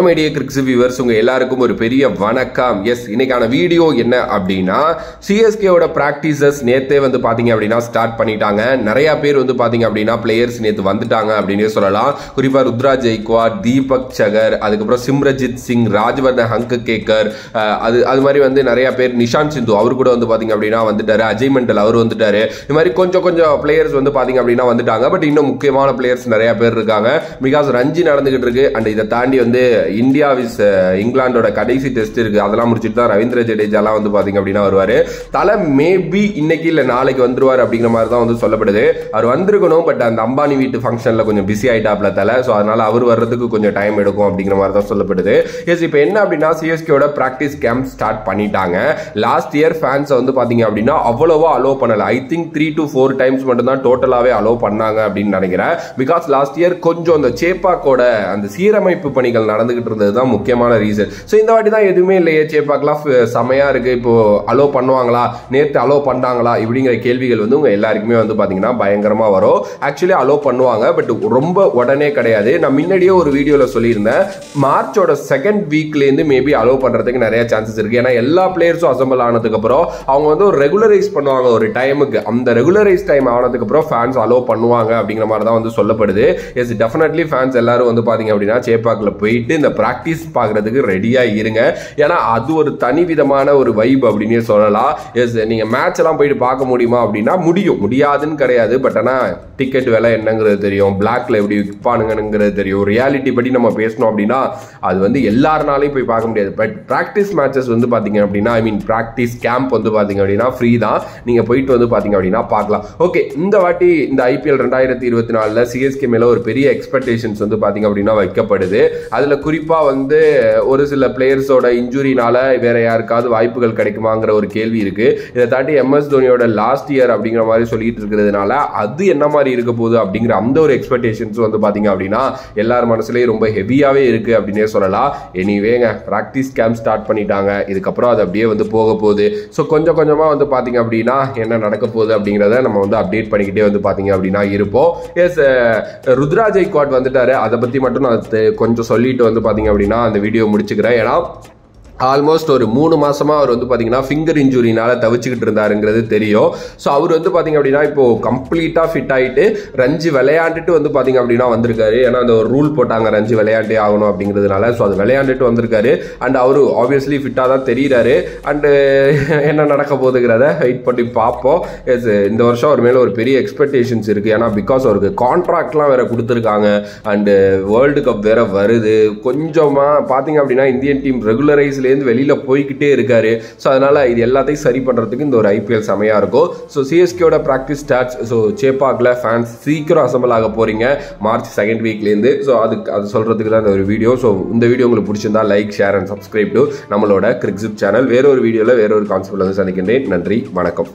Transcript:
Media கிரிக்ஸ் viewers உங்க எல்லாருக்கும் ஒரு பெரிய வணக்கம். எஸ், இன்னைக்கான வீடியோ என்ன அப்படின்னா, சிஎஸ்கேவோட பிராக்டிசஸ் நேத்தே வந்து பாத்தீங்க அப்படின்னா ஸ்டார்ட் பண்ணிட்டாங்க. நிறைய பேர் வந்து பாத்தீங்க அப்படின்னா பிளேயர்ஸ் நேத்து வந்துட்டாங்க அப்படின்னு சொல்லலாம். குறிப்பா ருத்ரா ஜெய்க்வாட், தீபக் சகர், அதுக்கப்புறம் சிம்ரஜித் சிங், ராஜ்வர்தன் ஹங்ககேக்கர், அது மாதிரி வந்து நிறைய பேர், நிஷாந்த் சிந்து அவர் கூட வந்து பாத்தீங்க அப்படின்னா வந்துட்டாரு, அஜய் மண்டல் அவர் வந்துட்டாரு. இது மாதிரி கொஞ்சம் பிளேயர்ஸ் வந்து பாத்தீங்க அப்படின்னா வந்துட்டாங்க. பட் இன்னும் முக்கியமான பிளேயர்ஸ் நிறைய பேர் இருக்காங்க. பிகாஸ் ரஞ்சி நடந்துகிட்டு இருக்கு. அண்ட் இதை தாண்டி வந்து இந்தியா விஸ் இங்கிலாந்தோட கடைசி டெஸ்ட் இருக்கு. அதெல்லாம் முடிச்சுட்டு தான் ரவீந்திர ஜடேஜாலாம் வந்து பாத்தீங்க அப்படின்னா வருவாரு. தலை மேபி இன்னைக்கு இல்ல நாளைக்கு வந்துருவாரு அப்படிங்கிற மாதிரி தான் வந்து சொல்லப்படுது. அவர் வந்திருக்கணும், பட் அந்த அம்பானி வீட்டு ஃபங்க்ஷன்ல கொஞ்சம் பிஸி ஆயிட்டாப்ல தலை. ஸோ அதனால அவர் வர்றதுக்கு கொஞ்சம் டைம் எடுக்கும் அப்படிங்கிற மாதிரி தான் சொல்லப்படுது. எஸ், இப்போ என்ன அப்படின்னா சிஎஸ்கேவோட பிராக்டிஸ் கேம்ப் ஸ்டார்ட் பண்ணிட்டாங்க. லாஸ்ட் இயர் ஃபேன்ஸை வந்து பாத்தீங்க அப்படின்னா அவ்வளவா அலோவ் பண்ணல. ஐ திங்க் 3 to 4 டைம்ஸ் மட்டும் தான் டோட்டலாவே அலோவ் பண்ணாங்க அப்படின்னு நினைக்கிறேன். பிகாஸ் லாஸ்ட் இயர் கொஞ்சம் அந்த சேப்பாக்கோட அந்த சீரமைப்பு பணிகள் நடந்துகிட்டு இருந்ததுதான் முக்கியமான ரீசன். ஸோ இந்த வாட்டி தான் எதுவுமே இல்லையே, சேப்பாக்கெல்லாம் செமையா இருக்கு, இப்போ அலோவ் பண்ணுவாங்களா, நேற்று அலோவ் பண்ணாங்களா இப்படிங்கிற கேள்விகள் வந்து உங்க எல்லாருக்குமே வந்து பாத்தீங்கன்னா பயங்கரமா வரும். ஆக்சுவலி அலோவ் பண்ணுவாங்க, பட் ரொம்ப உடனே கிடையாது. நான் முன்னாடியே ஒரு வீடியோல சொல்லியிருந்தேன், மார்ச்சோட செகண்ட் வீக்ல இருந்து மேபி அலோவ் பண்றதுக்கு நிறைய சான்சஸ் இருக்கு. ஏன்னா எல்லா பிளேயர்ஸும் அசம்பிள் ஆனதுக்கு அப்புறம் அவங்க வந்து ஒரு ரெகுலரைஸ் பண்ணுவாங்க ஒரு டைமுக்கு. அந்த ரெகுலரைஸ் டைம் ஆனதுக்கு அப்புறம் ஃபேன்ஸ் அலோவ் பண்ணுவாங்க அப்படிங்கிற மாதிரி தான் வந்து சொல்லப்படுது. எஸ், டெஃபினெட்லி ஃபேன்ஸ் எல்லாரும் வந்து பாத்தீங்க அப்படின்னா சேப்பாக்கில் போயிட்டு இந்த பிராக்டிஸ் பார்க்கறதுக்கு ரெடியா இருங்க. ஏன்னா அது ஒரு தனி விதமான ஒரு வைப் அப்படின்னே சொல்லலாம். எஸ், நீங்க மேட்ச் எல்லாம் போயிட்டு பார்க்க முடியுமா அப்படின்னா முடியாதுன்னு கிடையாது. பட் ஆனா டிக்கெட் விலை என்னங்கிறது தெரியும், பிளாக்ல எப்படி விற்பானுங்கிறது தெரியும். ரியாலிட்டி படி நம்ம பேசணும் அப்படின்னா அது வந்து எல்லாருனாலையும் போய் பார்க்க முடியாது. பட் பிராக்டிஸ் மேட்சஸ் வந்து பாத்தீங்க அப்படின்னா, ஐ மீன் பிராக்டிஸ் கேம்ப் வந்து பாத்தீங்க அப்படின்னா ஃப்ரீ தான். நீங்க போயிட்டு வந்து பாத்தீங்க அப்படின்னா பார்க்கலாம். ஓகே, இந்த வாட்டி இந்த ஐபிஎல் 2024 சிஎஸ்கே மேல ஒரு பெரிய எக்ஸ்பெக்டேஷன்ஸ் வந்து பாத்தீங்க அப்படின்னா வைக்கப்படுது. அதுல குறிப்பா வந்து ஒரு சில பிளேயர்ஸோட இன்ஜுரினால வேற யாருக்காவது வாய்ப்புகள் கிடைக்குமாங்கிற ஒரு கேள்வி இருக்கு. இதை தாண்டி MS தோனியோட லாஸ்ட் இயர் அப்படிங்கிற மாதிரி சொல்லிட்டு இருக்கிறதுனால அது என்ன மாதிரி இருக்க போகுது அப்படிங்கிற அந்த ஒரு எக்ஸ்பெக்டேஷன்ஸ் வந்து பாத்தீங்க அப்படின்னா எல்லார் மனசுலயும் ரொம்ப ஹெவியாவே இருக்கு அப்படின்னே சொல்லலாம். எனிவேங்க, பிராக்டிஸ் கேம்ப் ஸ்டார்ட் பண்ணிட்டாங்க. இதுக்கப்புறம் அது அப்படியே வந்து போக போகுது. ஸோ கொஞ்சமா வந்து பாத்தீங்க அப்படின்னா என்ன நடக்க போகுது அப்படிங்கிறத நம்ம வந்து அப்டேட் பண்ணிக்கிட்டே வந்து பாத்தீங்க அப்படின்னா இருப்போம். எஸ், ருத்ரா ஜெய்க்வாட் வந்துட்டாரு. அதை பத்தி மட்டும் நான் கொஞ்சம் சொல்லிட்டு வந்து பாத்தீங்க அப்படின்னா அந்த வீடியோ முடிச்சுக்கிறேன். ஏன்னா ஆல்மோஸ்ட் ஒரு 3 மாசமா அவர் வந்து பாத்தீங்கன்னா ஃபிங்கர் இன்ஜுரினால தவிச்சுக்கிட்டு இருந்தாருங்கிறது தெரியும். ஸோ அவர் வந்து பாத்தீங்க அப்படின்னா இப்போ கம்ப்ளீட்டா ஃபிட் ஆயிட்டு ரஞ்சி விளையாண்டுட்டு வந்து பாத்தீங்க அப்படின்னா வந்திருக்காரு. ஏன்னா அந்த ஒரு ரூல் போட்டாங்க ரஞ்சி விளையாண்டே ஆகணும் அப்படிங்கிறதுனால. ஸோ அது விளையாண்டுட்டு வந்திருக்காரு. அண்ட் அவரு ஆப்வியஸ்லி ஃபிட்டா தான் தெரியுறாரு. அண்ட் என்ன நடக்க போகுதுங்கிறத வெயிட் பண்ணி பார்ப்போம். எஸ், இந்த வருஷம் அவர் மேல ஒரு பெரிய எக்ஸ்பெக்டேஷன்ஸ் இருக்கு. ஏன்னா பிகாஸ் அவருக்கு கான்ட்ராக்ட்லாம் வேற கொடுத்துருக்காங்க. அண்ட் வேர்ல்டு கப் வேற வருது. கொஞ்சமா பாத்தீங்க அப்படின்னா இந்தியன் டீம் ரெகுலரைஸ் வெளியில போய்கிட்டே இருக்காரு. சோ அதனால இது எல்லாத்தையும் சரி பண்றதுக்கு இந்த ஒரு ஐபிஎல் செமையா இருக்கும். சோ சிஎஸ்கேவோட பிராக்டிஸ் ஸ்டார்ட்ஸ். சோ சேப்பாக்ல ஃபேன்ஸ் சீக்கிரம் அசம்பிள் ஆக போறீங்க மார்ச் செகண்ட் வீக்ல இருந்து. சோ அது சொல்றதுக்கு தான் இந்த ஒரு வீடியோ. சோ இந்த வீடியோ உங்களுக்கு பிடிச்சிருந்தா like, share and subscribe to நம்மளோட கிரிக்ஸிப் சேனல். வேற ஒரு வீடியோல வேற ஒரு கான்செப்ட்ல வந்து சந்திக்கின்றேன். நன்றி, வணக்கம்.